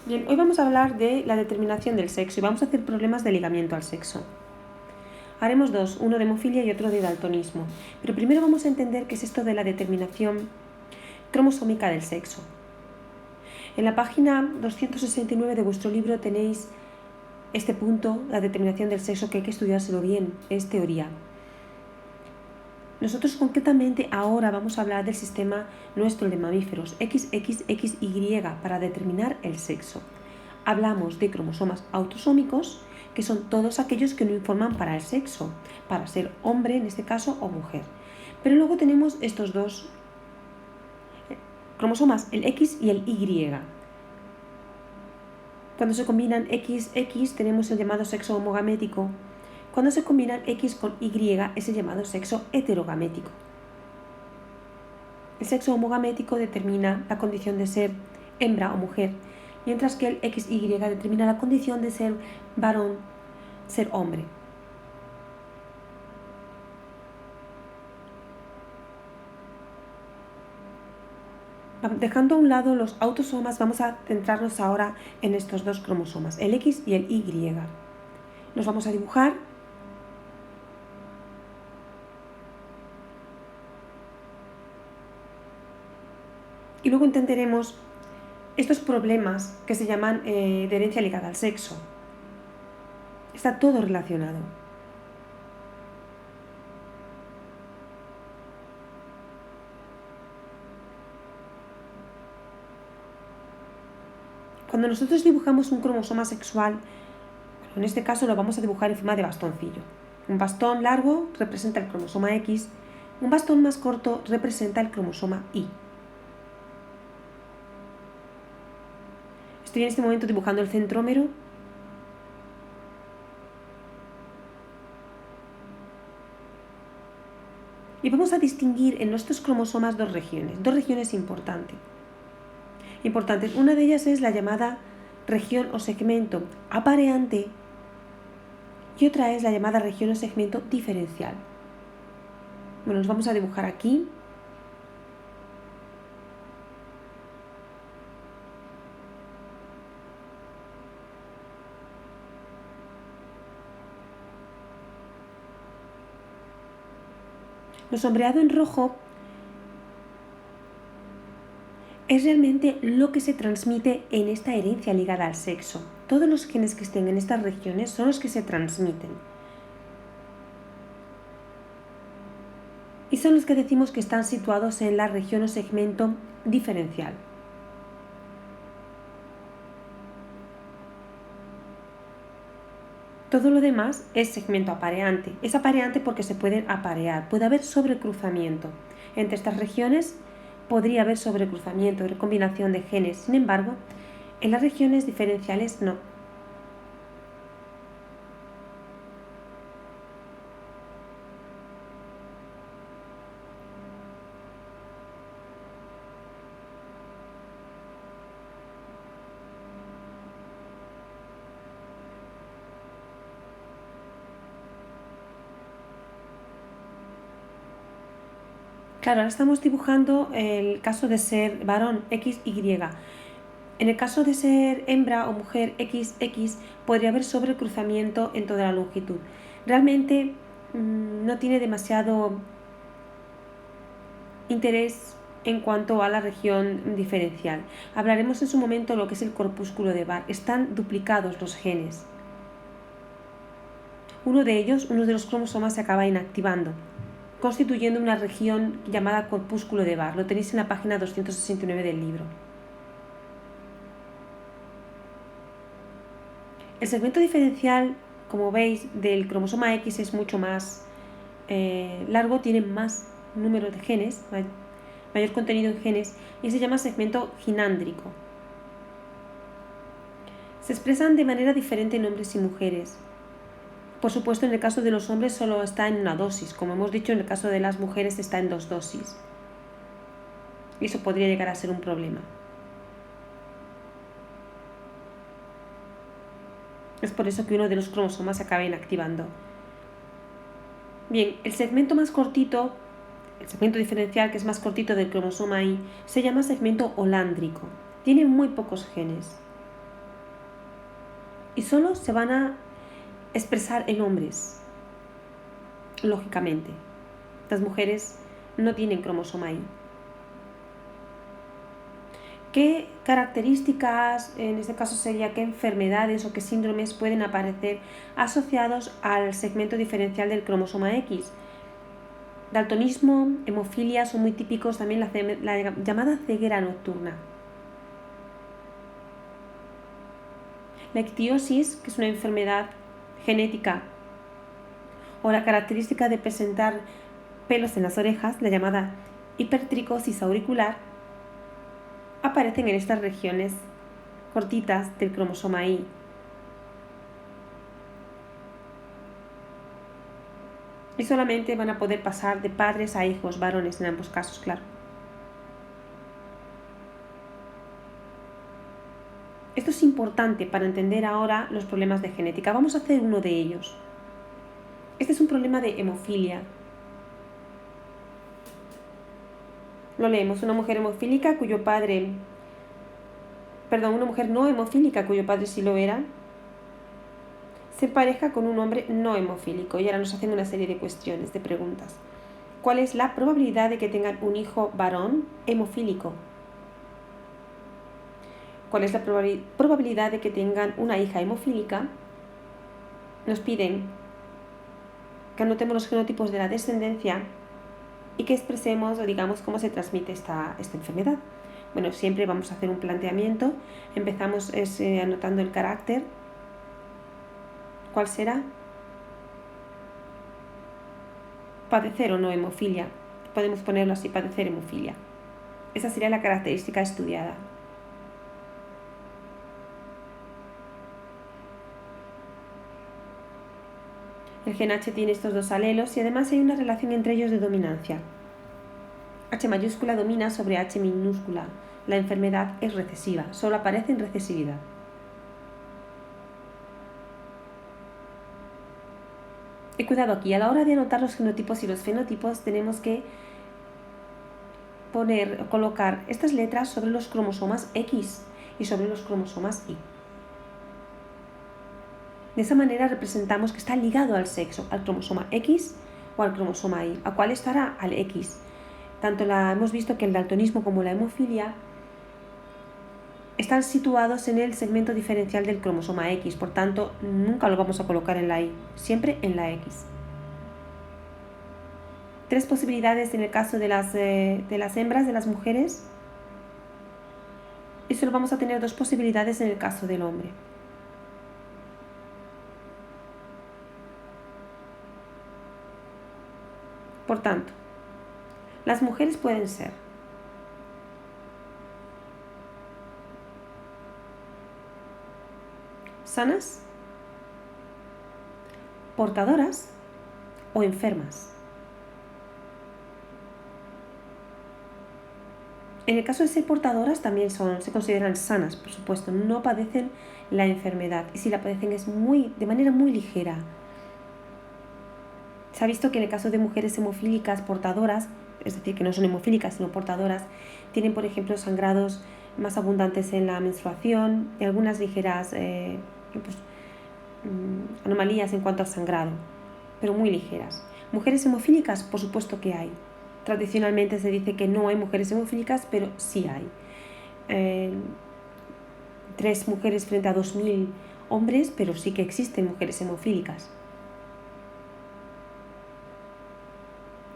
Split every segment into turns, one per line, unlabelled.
Bien, hoy vamos a hablar de la determinación del sexo y vamos a hacer problemas de ligamiento al sexo. Haremos dos, uno de hemofilia y otro de daltonismo, pero primero vamos a entender qué es esto de la determinación cromosómica del sexo. En la página 269 de vuestro libro tenéis este punto, la determinación del sexo, que hay que estudiárselo bien, es teoría. Nosotros concretamente ahora vamos a hablar del sistema nuestro de mamíferos, XXXY, para determinar el sexo. Hablamos de cromosomas autosómicos, que son todos aquellos que no informan para el sexo, para ser hombre en este caso o mujer. Pero luego tenemos estos dos cromosomas, el X y el Y. Cuando se combinan XX tenemos el llamado sexo homogamético. Cuando se combinan X con Y es el llamado sexo heterogamético. El sexo homogamético determina la condición de ser hembra o mujer, mientras que el XY determina la condición de ser varón, ser hombre. Dejando a un lado los autosomas, vamos a centrarnos ahora en estos dos cromosomas, el X y el Y. Los vamos a dibujar. Y luego entenderemos estos problemas que se llaman de herencia ligada al sexo. Está todo relacionado. Cuando nosotros dibujamos un cromosoma sexual, en este caso lo vamos a dibujar en forma de bastoncillo. Un bastón largo representa el cromosoma X, un bastón más corto representa el cromosoma Y. Estoy en este momento dibujando el centrómero. Y vamos a distinguir en nuestros cromosomas dos regiones importantes. Una de ellas es la llamada región o segmento apareante y otra es la llamada región o segmento diferencial. Bueno, los vamos a dibujar aquí. Lo sombreado en rojo es realmente lo que se transmite en esta herencia ligada al sexo. Todos los genes que estén en estas regiones son los que se transmiten. Y son los que decimos que están situados en la región o segmento diferencial. Todo lo demás es segmento apareante. Es apareante porque se pueden aparear. Puede haber sobrecruzamiento. Entre estas regiones podría haber sobrecruzamiento, recombinación de genes. Sin embargo, en las regiones diferenciales no. Claro, ahora estamos dibujando el caso de ser varón, XY. En el caso de ser hembra o mujer, XX, podría haber sobrecruzamiento en toda la longitud. Realmente no tiene demasiado interés en cuanto a la región diferencial. Hablaremos en su momento de lo que es el corpúsculo de Barr. Están duplicados los genes. Uno de ellos, uno de los cromosomas, se acaba inactivando, constituyendo una región llamada corpúsculo de Barr. Lo tenéis en la página 269 del libro. El segmento diferencial, como veis, del cromosoma X es mucho más largo, tiene más número de genes, mayor contenido en genes, y se llama segmento ginándrico. Se expresan de manera diferente en hombres y mujeres. Por supuesto, en el caso de los hombres solo está en una dosis. Como hemos dicho, en el caso de las mujeres está en 2 dosis. Y eso podría llegar a ser un problema. Es por eso que uno de los cromosomas se acaba inactivando. Bien, el segmento más cortito, el segmento diferencial que es más cortito del cromosoma Y, se llama segmento holándrico. Tiene muy pocos genes. y solo se van a expresar en hombres, lógicamente. Las mujeres no tienen cromosoma Y. ¿Qué características, en este caso sería qué enfermedades o qué síndromes pueden aparecer asociados al segmento diferencial del cromosoma X? Daltonismo, hemofilia son muy típicos, también la llamada ceguera nocturna. La ictiosis, que es una enfermedad genética, o la característica de presentar pelos en las orejas, la llamada hipertricosis auricular, aparecen en estas regiones cortitas del cromosoma Y. Y solamente van a poder pasar de padres a hijos, varones en ambos casos, claro. Esto es importante para entender ahora los problemas de genética. Vamos a hacer uno de ellos. Este es un problema de hemofilia. Lo leemos. Una mujer hemofílica cuyo padre... una mujer no hemofílica cuyo padre sí lo era, se empareja con un hombre no hemofílico. Y ahora nos hacen una serie de cuestiones, de preguntas. ¿Cuál es la probabilidad de que tengan un hijo varón hemofílico? ¿Cuál es la probabilidad de que tengan una hija hemofílica? Nos piden que anotemos los genotipos de la descendencia y que expresemos o digamos cómo se transmite esta enfermedad. Bueno, siempre vamos a hacer un planteamiento. Empezamos anotando el carácter. ¿Cuál será? Padecer o no hemofilia. Podemos ponerlo así, padecer hemofilia. Esa sería la característica estudiada. El gen H tiene estos dos alelos y además hay una relación entre ellos de dominancia. H mayúscula domina sobre H minúscula. La enfermedad es recesiva, solo aparece en recesividad. Y cuidado aquí, a la hora de anotar los genotipos y los fenotipos tenemos que colocar estas letras sobre los cromosomas X y sobre los cromosomas Y. De esa manera representamos que está ligado al sexo, al cromosoma X o al cromosoma Y. ¿A cuál estará? Al X. Hemos visto que el daltonismo como la hemofilia están situados en el segmento diferencial del cromosoma X, por tanto nunca lo vamos a colocar en la Y, siempre en la X. 3 posibilidades en el caso de las hembras, de las mujeres, y solo vamos a tener 2 posibilidades en el caso del hombre. Por tanto, las mujeres pueden ser sanas, portadoras o enfermas. En el caso de ser portadoras también se consideran sanas, por supuesto, no padecen la enfermedad y si la padecen es de manera muy ligera. Se ha visto que en el caso de mujeres hemofílicas portadoras, es decir, que no son hemofílicas sino portadoras, tienen por ejemplo sangrados más abundantes en la menstruación y algunas ligeras anomalías en cuanto al sangrado, pero muy ligeras. Mujeres hemofílicas, por supuesto que hay. Tradicionalmente se dice que no hay mujeres hemofílicas, pero sí hay. 3 mujeres frente a 2000 hombres, pero sí que existen mujeres hemofílicas.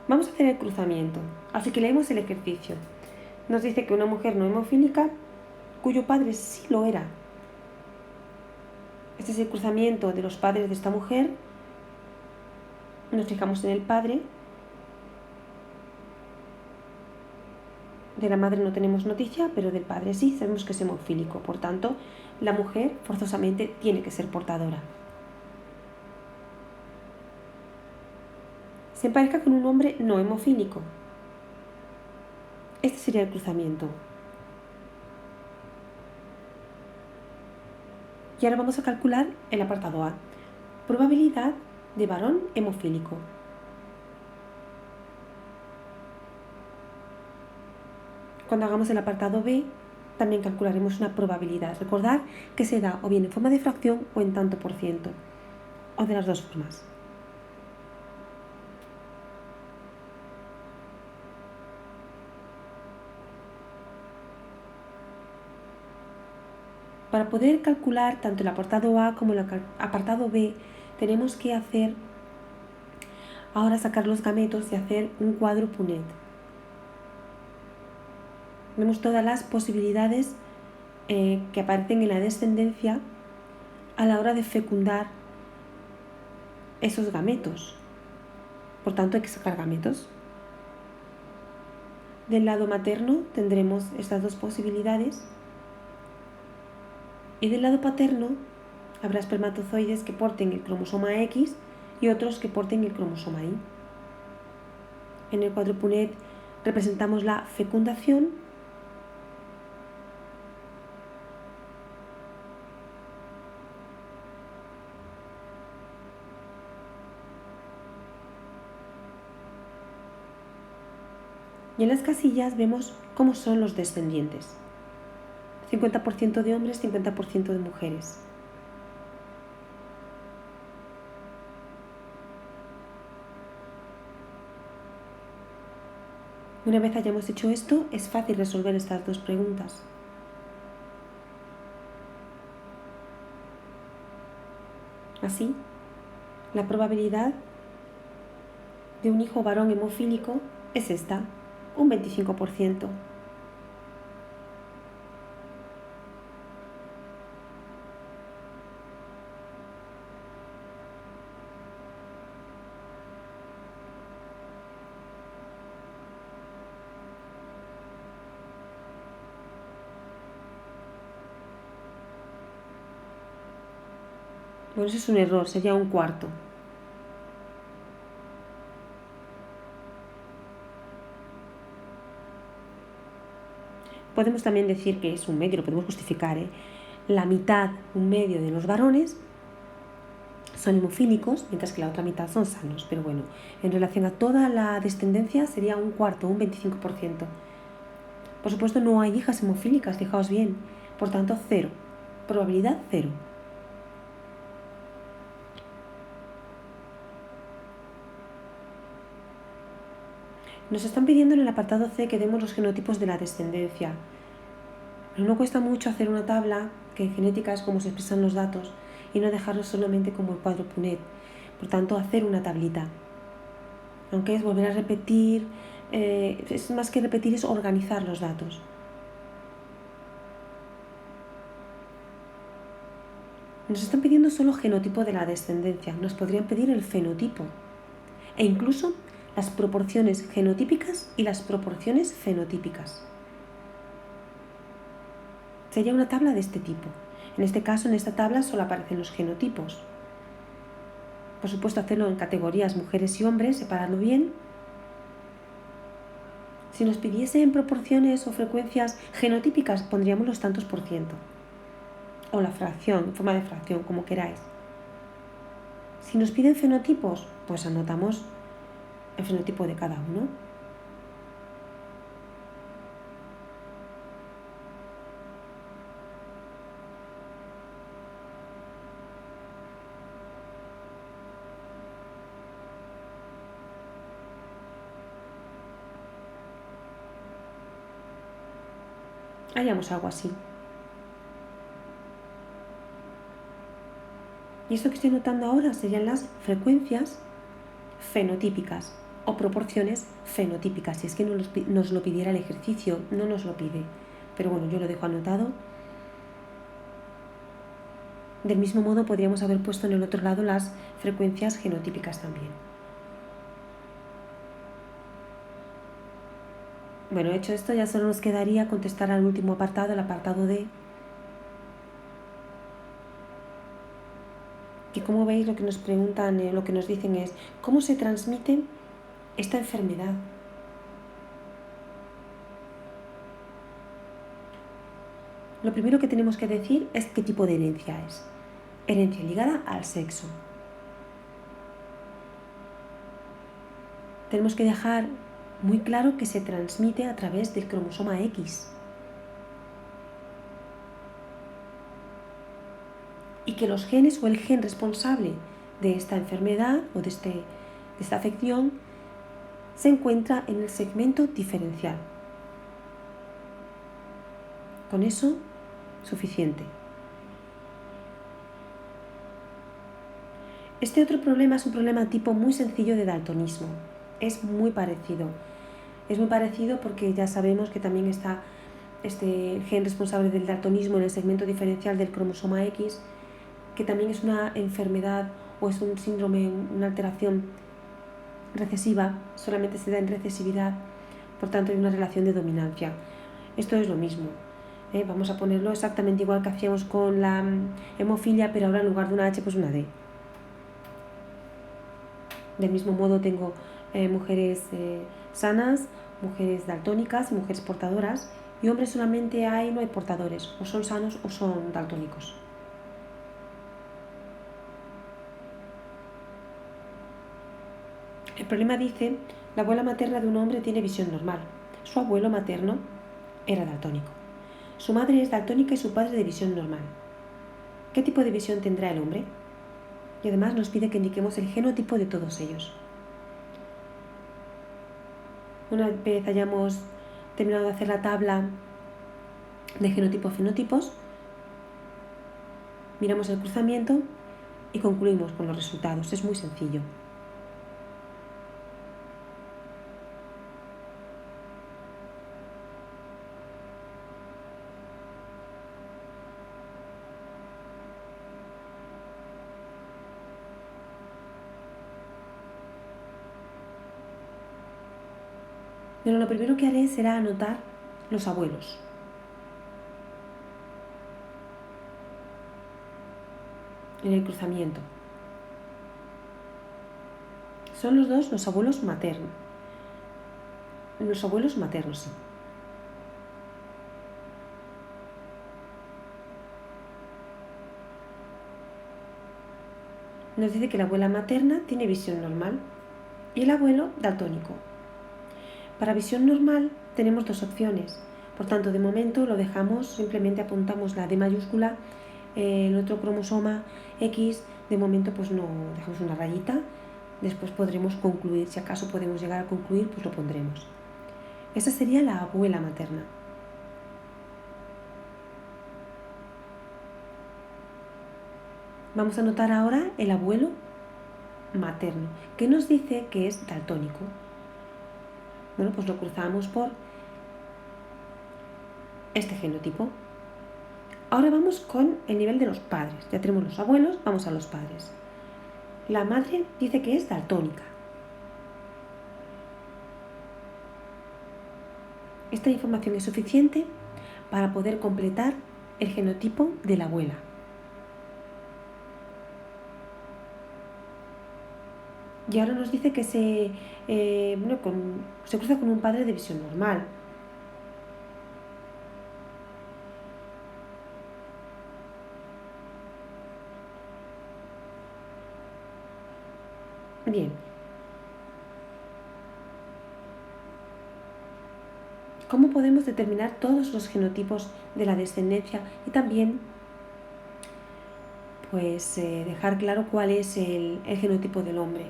Vamos a hacer el cruzamiento, así que leemos el ejercicio. Nos dice que una mujer no hemofílica, cuyo padre sí lo era. Este es el cruzamiento de los padres de esta mujer. Nos fijamos en el padre. De la madre no tenemos noticia, pero del padre sí, sabemos que es hemofílico. Por tanto, la mujer forzosamente tiene que ser portadora. Se empareja con un hombre no hemofílico. Este sería el cruzamiento. Y ahora vamos a calcular el apartado A. Probabilidad de varón hemofílico. Cuando hagamos el apartado B, también calcularemos una probabilidad. Recordad que se da o bien en forma de fracción o en tanto por ciento, o de las dos formas. Para poder calcular tanto el apartado A como el apartado B, tenemos que ahora sacar los gametos y hacer un cuadro Punnett. Vemos todas las posibilidades que aparecen en la descendencia a la hora de fecundar esos gametos. Por tanto, hay que sacar gametos. Del lado materno tendremos estas dos posibilidades. Y del lado paterno habrá espermatozoides que porten el cromosoma X y otros que porten el cromosoma Y. En el cuadro Punnett representamos la fecundación y en las casillas vemos cómo son los descendientes. 50% de hombres, 50% de mujeres. Una vez hayamos hecho esto, es fácil resolver estas dos preguntas. Así, la probabilidad de un hijo varón hemofílico es esta, un 25%. Bueno, eso es un error, sería un cuarto. Podemos también decir que es un medio, lo podemos justificar, La mitad, un medio de los varones son hemofílicos, mientras que la otra mitad son sanos. Pero bueno, en relación a toda la descendencia sería un cuarto, un 25%. Por supuesto no hay hijas hemofílicas, fijaos bien. Por tanto, 0. Probabilidad 0. Nos están pidiendo en el apartado C que demos los genotipos de la descendencia. Pero no cuesta mucho hacer una tabla, que en genética es como se expresan los datos, y no dejarlo solamente como el cuadro Punnett. Por tanto, hacer una tablita. Aunque es volver a repetir, es más que repetir, es organizar los datos. Nos están pidiendo solo genotipo de la descendencia, nos podrían pedir el fenotipo e incluso las proporciones genotípicas y las proporciones fenotípicas. Sería una tabla de este tipo. En este caso, en esta tabla solo aparecen los genotipos. Por supuesto, hacerlo en categorías mujeres y hombres, separarlo bien. Si nos pidiesen proporciones o frecuencias genotípicas, pondríamos los tantos por ciento. O la fracción, en forma de fracción, como queráis. Si nos piden fenotipos, pues anotamos el fenotipo de cada uno. Haríamos algo así. Y esto que estoy notando ahora serían las frecuencias fenotípicas o proporciones fenotípicas. Si es que nos lo pidiera el ejercicio, no nos lo pide. Pero bueno, yo lo dejo anotado. Del mismo modo podríamos haber puesto en el otro lado las frecuencias genotípicas también. Bueno, hecho esto, ya solo nos quedaría contestar al último apartado, el apartado D. Y como veis, lo que nos preguntan, lo que nos dicen es ¿cómo se transmite esta enfermedad? Lo primero que tenemos que decir es qué tipo de herencia es. Herencia ligada al sexo. Tenemos que dejar muy claro que se transmite a través del cromosoma X. y que los genes o el gen responsable de esta enfermedad o de esta afección se encuentra en el segmento diferencial. Con eso, suficiente. Este otro problema es un problema tipo muy sencillo de daltonismo. Es muy parecido. Es muy parecido porque ya sabemos que también está este gen responsable del daltonismo en el segmento diferencial del cromosoma X, que también es una enfermedad o es un síndrome, una alteración recesiva, solamente se da en recesividad, por tanto hay una relación de dominancia. Esto es lo mismo. Vamos a ponerlo exactamente igual que hacíamos con la hemofilia, pero ahora en lugar de una H, pues una D. Del mismo modo tengo mujeres sanas, mujeres daltónicas y mujeres portadoras, y hombres solamente no hay portadores, o son sanos o son daltónicos. El problema dice, la abuela materna de un hombre tiene visión normal. Su abuelo materno era daltónico. Su madre es daltónica y su padre de visión normal. ¿Qué tipo de visión tendrá el hombre? Y además nos pide que indiquemos el genotipo de todos ellos. Una vez hayamos terminado de hacer la tabla de genotipo-fenotipos, miramos el cruzamiento y concluimos con los resultados. Es muy sencillo. Pero lo primero que haré será anotar los abuelos. En el cruzamiento. Son los dos los abuelos maternos. Los abuelos maternos, sí. Nos dice que la abuela materna tiene visión normal y el abuelo daltónico. Para visión normal tenemos dos opciones. Por tanto, de momento lo dejamos, simplemente apuntamos la D mayúscula, el otro cromosoma X, de momento pues no dejamos una rayita, después podremos concluir, si acaso podemos llegar a concluir, pues lo pondremos. Esa sería la abuela materna. Vamos a anotar ahora el abuelo materno, que nos dice que es daltónico. Bueno, pues lo cruzamos por este genotipo. Ahora vamos con el nivel de los padres. Ya tenemos los abuelos, vamos a los padres. La madre dice que es daltónica. Esta información es suficiente para poder completar el genotipo de la abuela. Y ahora nos dice que se cruza con un padre de visión normal. Bien. ¿Cómo podemos determinar todos los genotipos de la descendencia y también pues dejar claro cuál es el genotipo del hombre?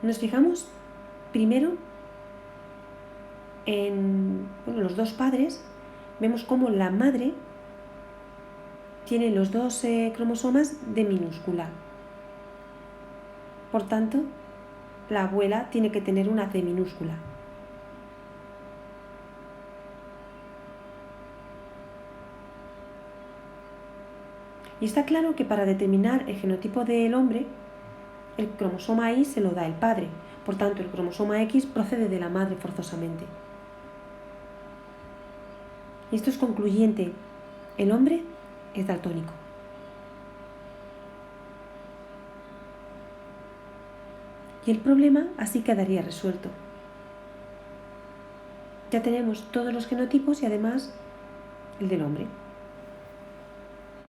Nos fijamos primero en los dos padres, vemos cómo la madre tiene los dos cromosomas de minúscula. Por tanto, la abuela tiene que tener una D minúscula. Y está claro que para determinar el genotipo del hombre, el cromosoma Y se lo da el padre. Por tanto, el cromosoma X procede de la madre forzosamente. Y esto es concluyente. El hombre es daltónico. Y el problema así quedaría resuelto. Ya tenemos todos los genotipos y además el del hombre.